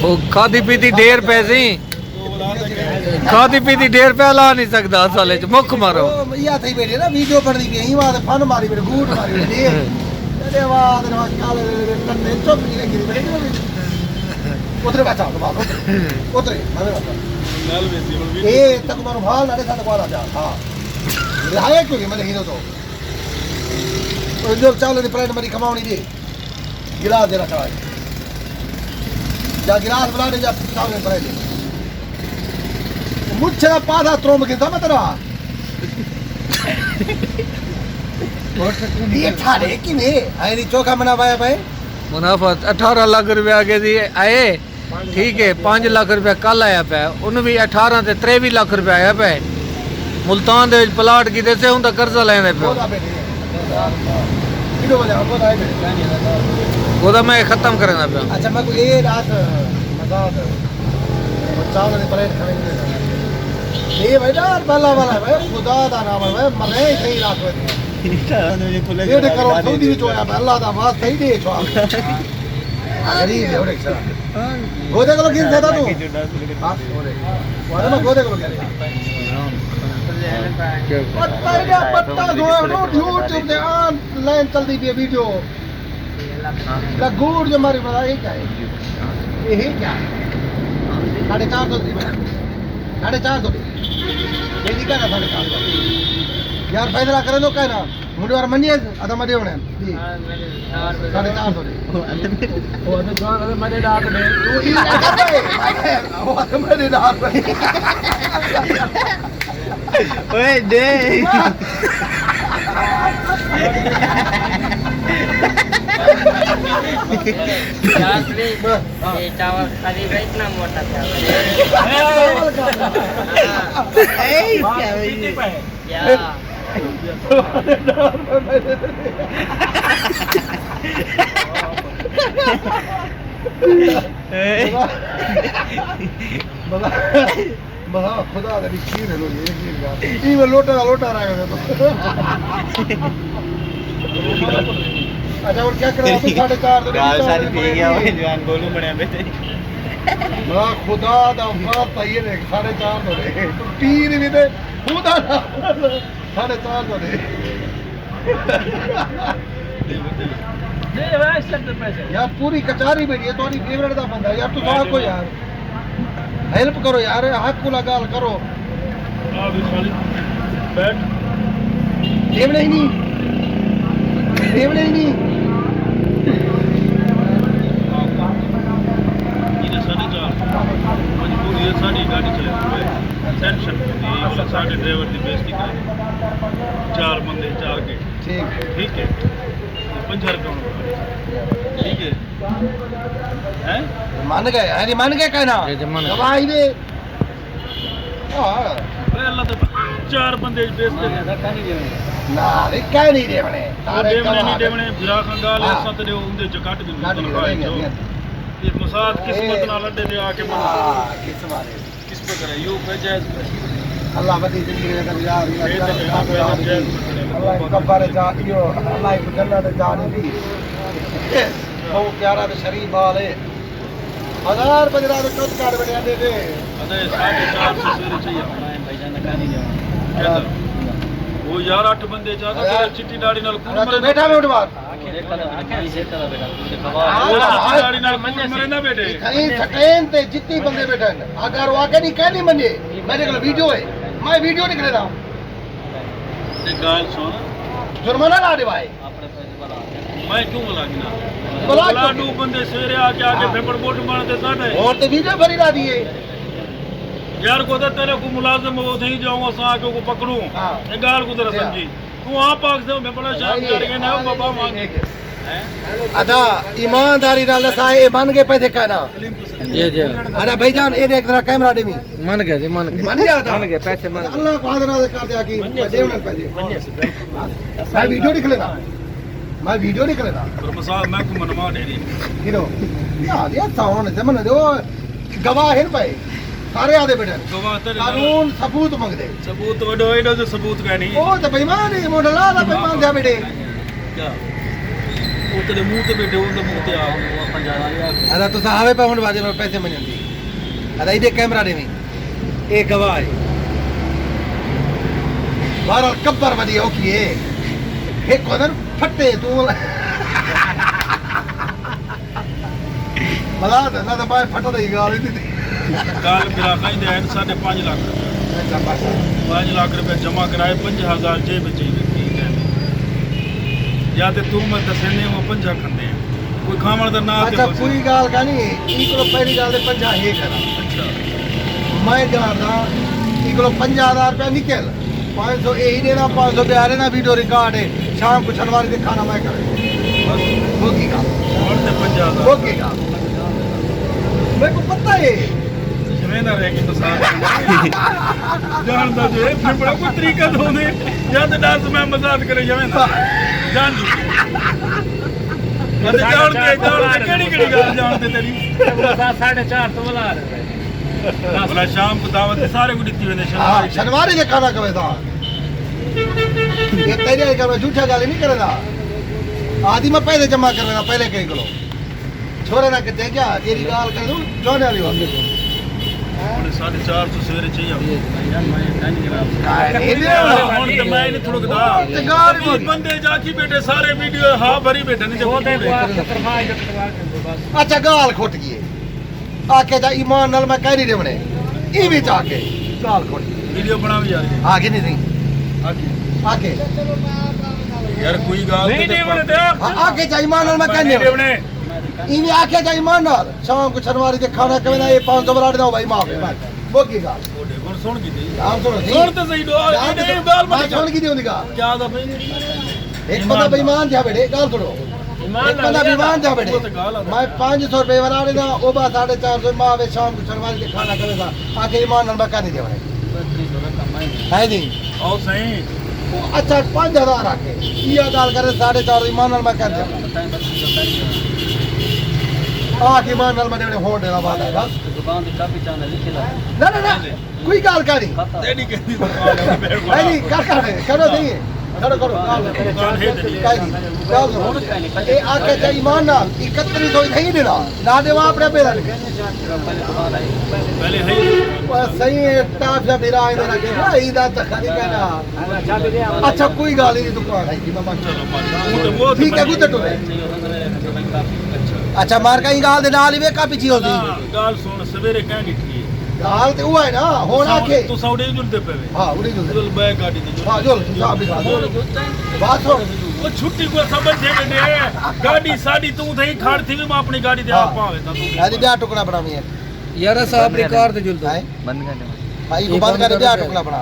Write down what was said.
वो खादी पीती ढेर पैसे खादी पीती ढेर पे ला नहीं सकता साले च मुख मारो या थई बैठे ना वीडियो बनदी पई ही बात फन मारी मेरे गूट मारी दे अरे वाह ना काले कन्ने चुप नहीं लगी बैठे उतरे बचा तो बात उतरे मैं नाल बेसी ए तक मारो भाल नाले साथ वाला जा हां लाए क्यों मैंने ही तो जो चावल दी प्लेट मरी कमावनी दे गिलास दे रखा है जा गिलास बना दे जा चावल दी प्लेट मुझे पाधा त्रोम के था मैं तेरा ये ठाड़े कि ने आई नहीं चोखा मना पाया भाई मुनाफा 18 लाख रुपया आगे दी आए ठीक है 5 लाख रुपया कल आया पे उन भी 18 ते 23 लाख रुपया आया पे मुल्तान दे प्लाट कीते से हुंदा कर्जा लेने पे ओदा मैं खत्म करना पे अच्छा मैं को ये रात मजाक चावल दी प्लेट खाने ये भाई यार बाला वाला भाई खुदा दा नाम है मरे सही रात में ये करो सऊदी में होया अल्लाह दा वास्ता सही दे छो गरीब है ओरे सर गोदे को किन देता तू हां ओरे वाले में गोदे को क्या पत्ता जो YouTube पे ऑन लाइन चलती भी वीडियो ला गुड़ जो मारी बता ये क्या है ये क्या है 450 दी 450 ये दी क्या 450 यार फैसला करे लो कहना मुझे और मनिए अदा मदे होने 450 दे वो अदा जान अदा मदे डाक दे वो अदा मदे डाक ओए दे ये चावल खाली का इतना मोटा था बड़ा खुदा दा खीर है लो ये लोटा रहा है तो अच्छा और क्या कर रहा है 4.5 गाल सारी पी गया वो जवान गोलू बने बेटे बड़ा खुदा दा बात है ये 4.5 दे तीन भी दे खुदा 4.5 दे नहीं भाई सब पैसे यार पूरी कचहरी बैठी है तुम्हारी फेवरेट दा बंदा यार तू साहब को यार हेल्प करो यार हक को लगाल करो बैठ देवले ही नहीं मजबूरी है साड़ी गाड़ी चले टेंशन साढ़े ड्राइवर की बेइज्जती कर 4 बंदे 4 के ठीक है 50 रुपये ठीक है हैं मान गए यानी मान गए कहना गवाही दे अल्लाह तो 4 बंदे बेइज्जती ना रे क्या नहीं दे बने सारे नहीं देवने फिरा खंगाल सत दे उंदे च काट दे ये मसाद किस्मत ना लड्डे दे आके मन किस पे करे यू पे जायज अल्लाह बदी जिंदगी में गुजार अल्लाह कब्बारे जा यो अल्लाह को जन्नत जा दी वो प्यारा ते शरीफ बाल है 1000 बजरा तो कद काट बने दे दे अरे 450 से चाहिए भाईजान का नहीं जाओ वो यार 8 बंदे ज्यादा तेरे चिट्टी दाढ़ी नाल कूड़ मरे बैठा में उठ मार दाढ़ी नाल कूड़ मरे ना बेटे कहीं छटेन ते जितनी बंदे बैठे हैं अगर वो आके नहीं कहनी मने मेरे को वीडियो है मैं वीडियो निकले रहा हूं ते गाल सुन जुर्माना ला दे भाई मैं क्यों बुलागी ना बुला दो बंदे सवेरे आके पेपर बोर्ड मारते साडे और तो वीडियो भरी ला दिए यार को तेरे को मुलाजिम वो थी जाऊं सा के को पकड़ूं ए गाल को तेरा समझी तू आ पाक से मैं बड़ा शाम करके ना बाबा मांग अदा ईमानदारी नाल साए मान के पैसे कहना ये जी अरे भाईजान ये देख जरा कैमरा दे मी मन गए जी मन गया पैसे मन अल्लाह को हाजिर नाल कर दिया कि देवना पैसे मैं वीडियो निकलेगा और मसाल मैं को मनवा दे रही हीरो यार ये साउंड से मन दो गवाह है भाई सारे आदे बेटे गवाह तेरे कानून सबूत मंगदे सबूत वडो एडो जो सबूत कहनी ओ तो बेईमान है मोडला दा बेईमान जा बेटे क्या ਉਹ ਤੇਰੇ ਮੂੰਹ ਤੇ ਬੈਠੇ ਉਹਦੇ ਮੂੰਹ ਤੇ ਆ ਉਹ 50,000 ਅਦਾ ਤੁਸੀਂ ਆਵੇ ਪਾ ਹੁਣ ਬਾਜੇ ਨਾਲ ਪੈਸੇ ਮੰਨਦੀ ਅਦਾ ਇਹਦੇ ਕੈਮਰਾ ਦੇ ਵੀ ਇਹ ਗਵਾਹ ਹੈ ਬਾਹਰ ਕੱਬਰ ਵਧੀਆ ਕੀ ਹੈ ਇੱਕ ਕੋਦਰ ਫੱਟੇ ਤੂੰ ਬਲਾ ਨਾ ਤਾਂ ਬਾਹਰ ਫੱਟਦਾ ਹੀ ਗਾਲ ਦਿੱਤੀ ਕੱਲ ਮੇਰਾ ਕਹਿੰਦੇ ਐਨ 5.5 ਲੱਖ ਰੁਪਏ 5 ਲੱਖ ਰੁਪਏ ਜਮ੍ਹਾਂ ਕਰਾਏ 50,000 ਜੇਬ ਵਿੱਚ ਹੀ ਠੀਕ ਹੈ ਜਾਂ ਤੇ ਤੂੰ ਮੈਂ ਦੱਸਣੇ ਉਹ 50 ਖੰਦੇ ਆ ਕੋਈ ਖਾਵਣ ਦਾ ਨਾਂ ਤੇ ਅੱਛਾ ਬਸ। ਕੋਈ ਗੱਲ ਕਹਣੀ ਇਹ ਕੋਲ ਪਹਿਲੀ ਗੱਲ ਤੇ 50 ਹੀ ਕਰਾਂ ਅੱਛਾ ਮੈਂ ਜਾਣਦਾ ਇਹ ਕੋਲ 50,000 रुपया निकल 500 यही देना 500 बिहार देना वीडियो रिकॉर्ड है शाम को शनिवार के खाना मैं करें होगीगा ਹੁਣ ਤੇ 50,000 होगीगा मेरे को पता है ਜਿਵੇਂ ਨਾ ਰਹਿ ਕੇ ਤਾਂ ਸਾਥ ਜਾਣਦਾ ਜੇ ਫਿਰ ਬੜਾ ਕੋਈ ਤਰੀਕਾ ਦੋਨੇ ਜਾਂ ਤੇ ਦੱਸ ਮੈਂ ਮਜ਼ਾਕ ਕਰੇ ਜਿਵੇਂ ਨਾ ਜਾਣ ਜੂ ਅਤੇ ਜਾਣ ਕੇ ਕਿਹੜੀ ਗੱਲ ਜਾਣਦੇ ਤੇਰੀ 4.5 ਤੋਂ ਬੁਲਾ ਰਹੇ ਭਲਾ ਸ਼ਾਮ को दावत ਤੇ ਸਾਰੇ ਕੋ ਦਿੱਤੀ ਵੇਨੇ हाँ ਸ਼ਾਮ शनिवार के खाना कवे था ये तेरे का मैं झूठा गाली नहीं करेगा आदि मैं पहले जमा कर लेना पहले कहीं करो छोरे ना कहते क्या तेरी गाल कर दूं जोने वाली बात ਹੁਣ 4:30 ਤੋਂ ਸਵੇਰੇ ਚਾਹੀਏ नहीं दे ਹੁਣ ਤੇ ਮੈਂ ਨਹੀਂ ਥੁੜਕਦਾ ਤੇ ਗਾਲ ਹੀ ਬੋਲੀ। ਬੰਦੇ ਜਾ ਕੇ ਬੈਠੇ ਸਾਰੇ ਵੀਡੀਓ ਹਾਂ ਭਰੀ ਬੈਠੇ ਨਹੀਂ ਉਹ ਤੇ ਤੇ ਤਰਫਾ ਬਸ अच्छा गाल खोट गई आके जा ईमान नाल मैं कह नहीं देवने ई भी जाके गाल खोट गई ਵੀਡੀਓ ਬਣਾਵ ਯਾਰ आगे नहीं नहीं आगे ਯਾਰ ਕੋਈ ਗੱਲ ਨਹੀਂ ਤੇ ਦੇਵਣੇ ਤੇ हाँ, आगे जा ईमान नाल मैं ਨਹੀਂ कहने ਦੇਵਣੇ ई भी आके जा ईमान नाल शाम को शनिवार के खाना कवे ना ये 500 बराड़ दो भाई माफ है वो की गाल ਤੁਹਾਡੇ ਹੁਣ ਸੁਣ ਕੀਤੀ आप सुनो ਸੁਣ ਤੇ ਸਹੀ ਦੋ ਇਹ ਗੱਲ मैं ਮਤ सुन की दी होंगी ਕਿਆ ਦਾ ਬਈ एक बंदा बेईमान था बेटे गाल सुनो एक बंदा बेईमान था बेटे मैं 500 रुपए बना देना वो बात 450 माँ वे शाम को शनिवार के खाना करे था आके ईमान नाल मैं कहने देवने है नहीं ਆਓ ਸਹੀ अच्छा 5,000 आके ये गाल करे 4.5 ईमान नाल मैं कह देना आके ईमान नाल मैंने होड़ देना बात है बस ਦੁਕਾਨ ਦੀ ਕਾਫੀ ਚਾਂਦਾ ਲਿਖਿਆ ना ना ना कोई गाल करी ਤੇਰੀ ਕਹਿੰਦੀ ਦੁਕਾਨ ਹੈ ਮੇਰੇ ਕੋਲ नहीं कर करो नहीं करो करो गाल ਦੁਕਾਨ ਹੈ ਤੇਰੀ कही गाल सुनो ये आके जा ईमान नाल 3100 नहीं देना ना देवा अपने पेरा ਪਹਿਲੇ ਹੈ सही है टाप जा मेरा आए मेरा के भाई दा तखरी कहना अच्छा कोई गाल नहीं दुकान है कि मामा ਉਹ ठीक है गुੱਤ टोले अच्छा मार का ही गाल दे नाल ही वे कापी ची होती ਗੱਲ ਸੁਣ ਸਵੇਰੇ ਕਹਿ ਦਿੱਤੀ गाल ते हुआ है ना होना के ਤੂੰ ਸੌੜੇ ਜੁਲਦੇ ਪਵੇ हां उड़ी जो ਜੁਲ ਬੈ ਗਾੜੀ ਦੀ हां जो साहब भी गाल बात सुन ਉਹ ਛੁੱਟੀ ਕੋ ਸਮਝ ਦੇ ਦੇ ਗਾੜੀ ਸਾਡੀ ਤੂੰ ਥਈ ਖੜ ਥੀ ਵੀ ਮੈਂ ਆਪਣੀ ਗਾੜੀ ਤੇ ਆਪ ਭਾਵੇਂ ਤਾਂ ਤੂੰ आदि ब्याह टुकड़ा बनावी है यार साहब रिकॉर्ड जुल दो है ਬੰਦ ਕਰ ਦੇ भाई को बंद कर ब्याह टुकड़ा बना